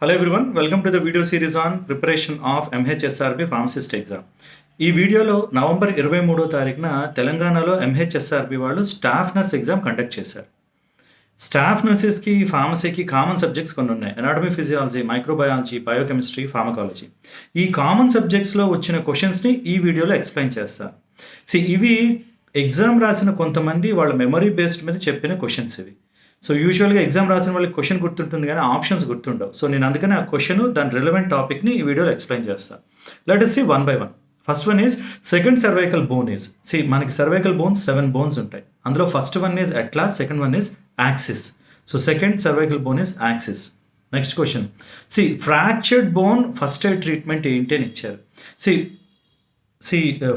Hello everyone, welcome to the video series on preparation of MHSRB pharmacist exam. ఈ వీడియోలో November 23వ తారీఖున తెలంగాణలో MHSRB వాళ్ళు స్టాఫ్ నర్స్ ఎగ్జామ్ కండక్ట్ చేశారు. Staff నర్సెస్కి ఫార్మసీకి common subjects కొన్ని ఉన్నాయి. Anatomy, physiology, microbiology, biochemistry, pharmacology. ఈ కామన్ సబ్జెక్ట్స్లో వచ్చిన క్వశ్చన్స్ని ఈ వీడియోలో ఎక్స్ప్లెయిన్ చేస్తాను. ఇవి ఎగ్జామ్ రాసిన కొంతమంది వాళ్ళ మెమరీ బేస్డ్ మీద చెప్పిన క్వశ్చన్స్ ఇవి. సో యూజువల్గా ఎగ్జామ్ రాసిన వాళ్ళకి క్వశ్చన్ గుర్తుంటుంది కానీ ఆప్షన్స్ గుర్తుండవు. సో నేను అందుకని ఆ క్వశ్చన్ దాని రిలవెంట్ టాపిక్ని ఈ వీడియోలో ఎక్స్ప్లెయిన్ చేస్తాను. Let us see one by one. First one is second cervical bone is మనకి సర్వైకల్ బోన్స్ 7 బోన్స్ ఉంటాయి. అందులో first one is atlas, second one is axis. So second cervical bone is axis. Next question, fractured bone first aid treatment ఏంటి అని ఇచ్చారు.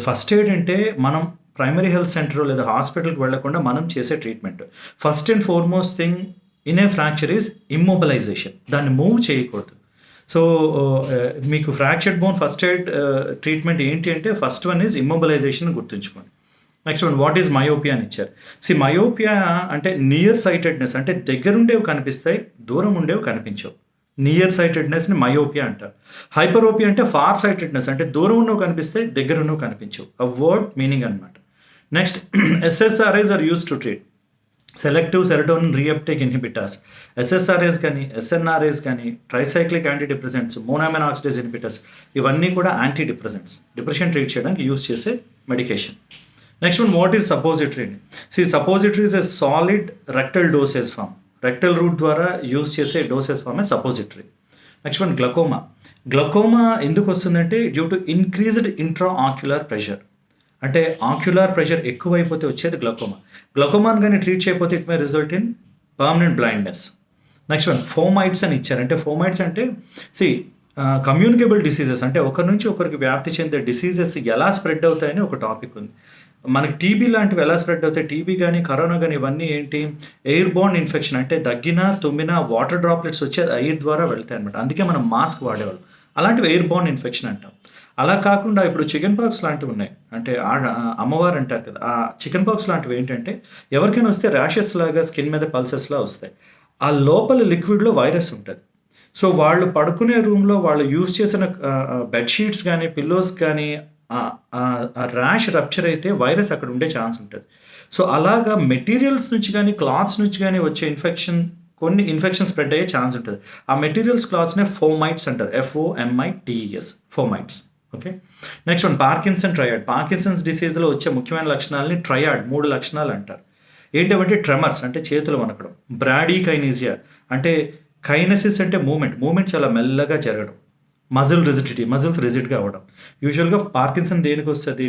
First aid అంటే మనం primary health centre లేదా హాస్పిటల్కి వెళ్లకుండా మనం చేసే treatment. First and foremost thing in a fracture is immobilization. దాన్ని మూవ్ చేయకూడదు. సో మీకు fractured bone first aid treatment ఏంటి అంటే ఫస్ట్ వన్ ఈజ్ ఇమ్మొబిలైజేషన్ గుర్తుంచుకోండి. Next one, what is myopia అని ఇచ్చారు. మయోపియా అంటే నియర్ సైటెడ్నెస్, అంటే దగ్గరుండేవి కనిపిస్తాయి, దూరం ఉండేవి కనిపించవు. నియర్ సైటెడ్నెస్ని మయోపియా అంటారు. హైపరోపియా అంటే ఫార్ సైటెడ్నెస్, అంటే దూరం ఉన్నవి కనిపిస్తాయి, దగ్గర ఉన్నవి కనిపించవు. ఆ వర్డ్ మీనింగ్ అనమాట. Next, SSRIs are use to treat selective serotonin reuptake inhibitors. SSRIs కానీ SNRIs కానీ tricyclic anti depressants, monoamine oxidase inhibitors, ఇవన్నీ కూడా యాంటీ డిప్రెసెంట్స్, డిప్రెషన్ ట్రీట్ చేయడానికి యూస్ చేసే medication. Next one, what is suppository. Suppository is a solid rectal dosage form. Rectal route ద్వారా use చేసే dosage form suppository. Next one, glaucoma. Glaucoma ఎందుకు వస్తుందంటే due to increased intra ocular pressure, అంటే ocular pressure ఎక్కువైపోతే వచ్చేది glaucoma. గ్లకోమాని కానీ treat చేయకపోతే it may result in permanent blindness. Next one, fomites అని ఇచ్చారు. అంటే ఫోమైట్స్ అంటే కమ్యూనికేబుల్ డిసీజెస్, అంటే ఒకరి నుంచి ఒకరికి వ్యాప్తి చెందే డిసీజెస్ ఎలా స్ప్రెడ్ అవుతాయని ఒక టాపిక్ ఉంది. మనకి టీబీ లాంటివి ఎలా స్ప్రెడ్ అవుతాయి, టీబీ కానీ కరోనా కానీ ఇవన్నీ ఏంటి, ఎయిర్ బోర్న్ ఇన్ఫెక్షన్, అంటే దగ్గినా తుమ్మినా వాటర్ డ్రాప్లెట్స్ వచ్చి ఎయిర్ ద్వారా వెళ్తాయి అనమాట. అందుకే మనం మాస్క్ వాడేవాళ్ళం. అలాంటివి ఎయిర్ బోర్న్ ఇన్ఫెక్షన్ అంటాం. అలా కాకుండా ఇప్పుడు చికెన్ పాక్స్ లాంటివి ఉన్నాయి, అంటే అమ్మవారు అంటారు కదా, ఆ చికెన్ పాక్స్ లాంటివి ఏంటంటే ఎవరికైనా వస్తే ర్యాషెస్ లాగా స్కిన్ మీద పల్సెస్లా వస్తాయి. ఆ లోపల లిక్విడ్లో వైరస్ ఉంటుంది. సో వాళ్ళు పడుకునే రూమ్లో వాళ్ళు యూజ్ చేసిన బెడ్షీట్స్ కానీ పిల్లోస్ కానీ ఆ ర్యాష్ రప్చర్ అయితే వైరస్ అక్కడ ఉండే ఛాన్స్ ఉంటుంది. సో అలాగా మెటీరియల్స్ నుంచి కానీ క్లాత్స్ నుంచి కానీ వచ్చే కొన్ని ఇన్ఫెక్షన్ స్ప్రెడ్ అయ్యే ఛాన్స్ ఉంటుంది. ఆ మెటీరియల్స్ క్లాత్స్నే ఫోమైట్స్ అంటారు. FOMITES, fomites. Okay. Next one, Parkinson triad. Parkinson's డిసీజ్లో వచ్చే ముఖ్యమైన లక్షణాలని ట్రయాడ్ 3 లక్షణాలు అంటారు. ఏంటంటే ట్రెమర్స్, అంటే చేతులు వణకడం. బ్రాడీకైనీజియా, అంటే కైనసిస్ అంటే మూమెంట్ చాలా మెల్లగా జరగడం. మజిల్ రిజిడిటీ, మజిల్స్ రిజిడ్గా అవ్వడం. యూజువల్గా పార్కిన్సన్ దేనికి వస్తుంది,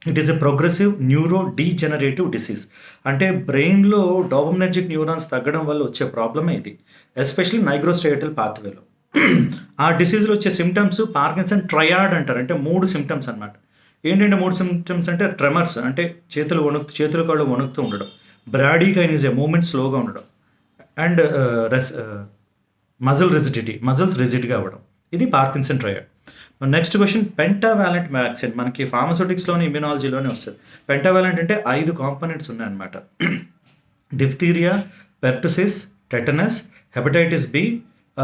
it is a progressive neuro degenerative disease. అంటే బ్రెయిన్లో డోపమినర్జిక్ న్యూరాన్స్ తగ్గడం వల్ల వచ్చే ప్రాబ్లమే ఇది, ఎస్పెషల్లీ నైగ్రోస్ట్రియేటల్ పాత్వేలో. ఆ డిసీజ్లో వచ్చే సిమ్టమ్స్ పార్కిన్సన్ ట్రయాడ్ అంటారు. అంటే 3 సిమ్టమ్స్ అనమాట. ఏంటంటే 3 సిమ్టమ్స్ అంటే ట్రెమర్స్, అంటే చేతులు కాళ్ళు వణుకుతూ ఉండడం. బ్రాడీకైనీజియా, మూమెంట్ స్లోగా ఉండడం. అండ్ మజిల్ రిజిడిటీ, మజిల్స్ రిజిడ్గా అవ్వడం. ఇది Parkinson triad. Next question, pentavalent vaccine. మనకి ఫార్మస్యూటిక్స్లోని ఇమ్యునాలజీలోనే వస్తుంది. పెంటావాలెంట్ అంటే 5 కాంపోనెంట్స్ ఉన్నాయన్నమాట. Diphtheria, pertussis, tetanus, hepatitis B,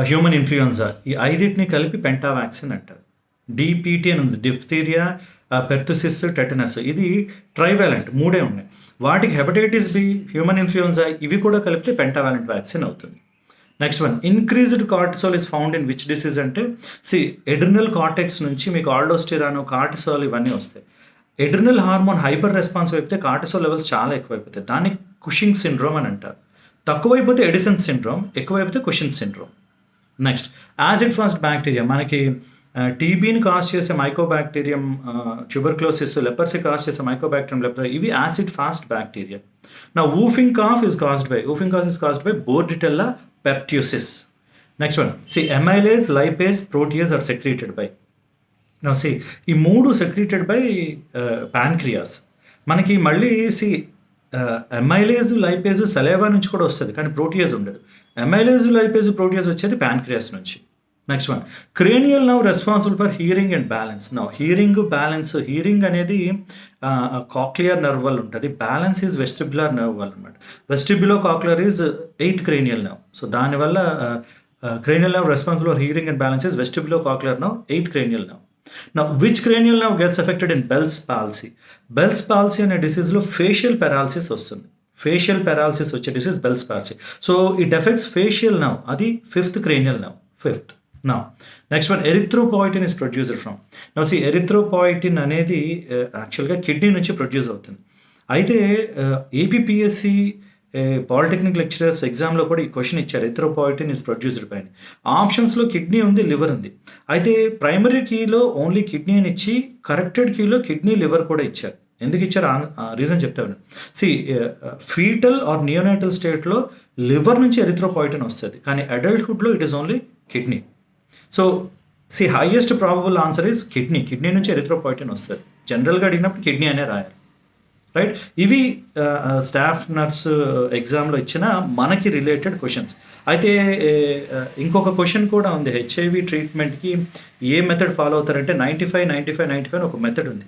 human influenza. ఈ 5టిని కలిపి పెంటా వ్యాక్సిన్ అంటారు. DPT అని ఉంది, డిఫ్తీరియా, పెర్టుసిస్, టెటనస్. ఇది ట్రైవాలెంట్, 3 ఉన్నాయి. వాటికి హెపటైటిస్ బి, హ్యూమన్ ఇన్ఫ్లుయెన్జా, ఇవి కూడా కలిపితే పెంటావాలెంట్ వ్యాక్సిన్ అవుతుంది. Next one, increased cortisol is found in which disease. అంటే ఎడ్రినల్ కార్టెక్స్ నుంచి మీకు ఆల్డోస్టిరాన్, కార్టిసోల్ ఇవన్నీ వస్తాయి. ఎడ్రినల్ హార్మోన్ హైపర్ రెస్పాన్స్ అయిపోతే కార్టిసోల్ లెవెల్స్ చాలా ఎక్కువైపోతాయి. దాన్ని కుషింగ్ సిండ్రోమ్ అని అంటారు. తక్కువైపోతే ఎడిసన్ సిండ్రోమ్, ఎక్కువైపోతే Cushing syndrome. Next, acid fast bacteria. మనకి టీబీని కాజ్ చేసే మైకోబాక్టీరియం ట్యూబర్క్లోసిస్, లెపర్సీ కాజ్ చేసే మైకోబాక్టీరియం లెపర్, ఇవి యాసిడ్ ఫాస్ట్ బ్యాక్టీరియా. నా whooping cough is caused by బోర్డిటెల్లా pertussis. Next one, amylase, lipase, protease are secreted by. Now ఈ 3 secreted by pancreas. మనకి మళ్ళీ amylase, lipase saliva నుంచి కూడా వస్తుంది, కానీ ప్రోటీయేజ్ ఉండదు. amylase, lipase, protease వచ్చేది ప్యాన్క్రియాస్ నుంచి. Next one, cranial nerve responsible for hearing and balance. Hearing అనేది కాక్లియర్ నర్వ్ వల్ల ఉంటుంది. బ్యాలెన్స్ ఈజ్ వెస్టిబ్యులర్ నర్వ్ వల్ల అనమాట. Vestibulo cochlear is 8th cranial nerve. So దానివల్ల Cranial nerve responsible for hearing and balance is vestibulocochlear nerve, 8th cranial nerve. Now, which cranial nerve gets affected in Bell's palsy? Bell's palsy అనే డిసీజ్లో facial paralysis వస్తుంది. Facial paralysis వచ్చే disease Bell's palsy. So it affects facial nerve, అది 5th cranial nerve, 5th. Now, next one, erythropoietin is produced from. Now see, erythropoietin అనేది యాక్చువల్గా kidney నుంచి produce అవుతుంది. అయితే ఏపీపీఎస్సి పాలిటెక్నిక్ లెక్చరర్స్ ఎగ్జామ్లో కూడా ఈ క్వశ్చన్ ఇచ్చారు, ఎరిథ్రోపాయిటిన్ ఇస్ ప్రొడ్యూస్డ్ బై. ఆప్షన్స్లో కిడ్నీ ఉంది, లివర్ ఉంది. అయితే ప్రైమరీ కీలో ఓన్లీ కిడ్నీ అని ఇచ్చి కరెక్టెడ్ కీలో కిడ్నీ లివర్ కూడా ఇచ్చారు. ఎందుకు ఇచ్చారు రీజన్ చెప్తాను. ఫీటల్ ఆర్ నియోనాటల్ స్టేట్లో లివర్ నుంచి ఎరిథ్రోపాయిటిన్ వస్తుంది, కానీ అడల్ట్హుడ్లో it is only kidney. So highest probable answer is kidney నుంచి ఎరిథ్రోపాయిటిన్ వస్తుంది. జనరల్గా అడిగినప్పుడు కిడ్నీ అనే రాయాలి, రైట్. ఇవి స్టాఫ్ నర్స్ ఎగ్జామ్లో ఇచ్చిన మనకి రిలేటెడ్ క్వశ్చన్స్. అయితే ఇంకొక క్వశ్చన్ కూడా ఉంది, హెచ్ఐవి ట్రీట్మెంట్కి ఏ మెథడ్ ఫాలో అవుతారంటే 95 ఒక మెథడ్ ఉంది.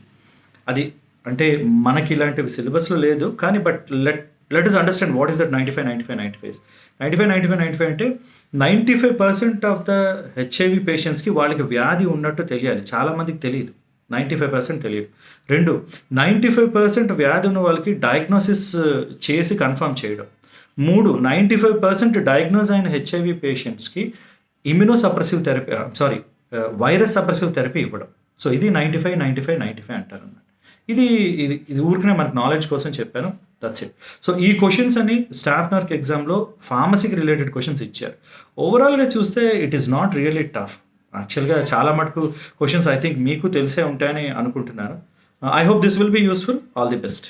అది అంటే మనకి ఇలాంటివి సిలబస్లో లేదు, కానీ but let us understand what is that 95 అంటే 95% ఆఫ్ ద హెచ్ఐవి పేషెంట్స్కి వాళ్ళకి వ్యాధి ఉన్నట్టు తెలియాలి. చాలామందికి తెలియదు, 95% తెలియదు. 2, 95% వ్యాధి ఉన్న వాళ్ళకి డయాగ్నోసిస్ చేసి కన్ఫర్మ్ చేయడం. 3, 95% డయాగ్నోజ్ అయిన హెచ్ఐవి పేషెంట్స్కి immunosuppressive therapy virus suppressive therapy ఇవ్వడం. సో ఇది 95 అంటారు అన్నమాట. ఇది ఊరికనే మనకు నాలెడ్జ్ కోసం చెప్పాను, దట్స్ ఇట్. సో ఈ క్వశ్చన్స్ అని స్టాఫ్ నర్స్ ఎగ్జామ్లో ఫార్మసీకి రిలేటెడ్ క్వశ్చన్స్ ఇచ్చారు. ఓవరాల్గా చూస్తే it is not really tough. యాక్చువల్గా చాలా మటుకు క్వశ్చన్స్ ఐ థింక్ మీకు తెలిసే ఉంటాయని అనుకుంటున్నాను. I hope this will be useful. All the best.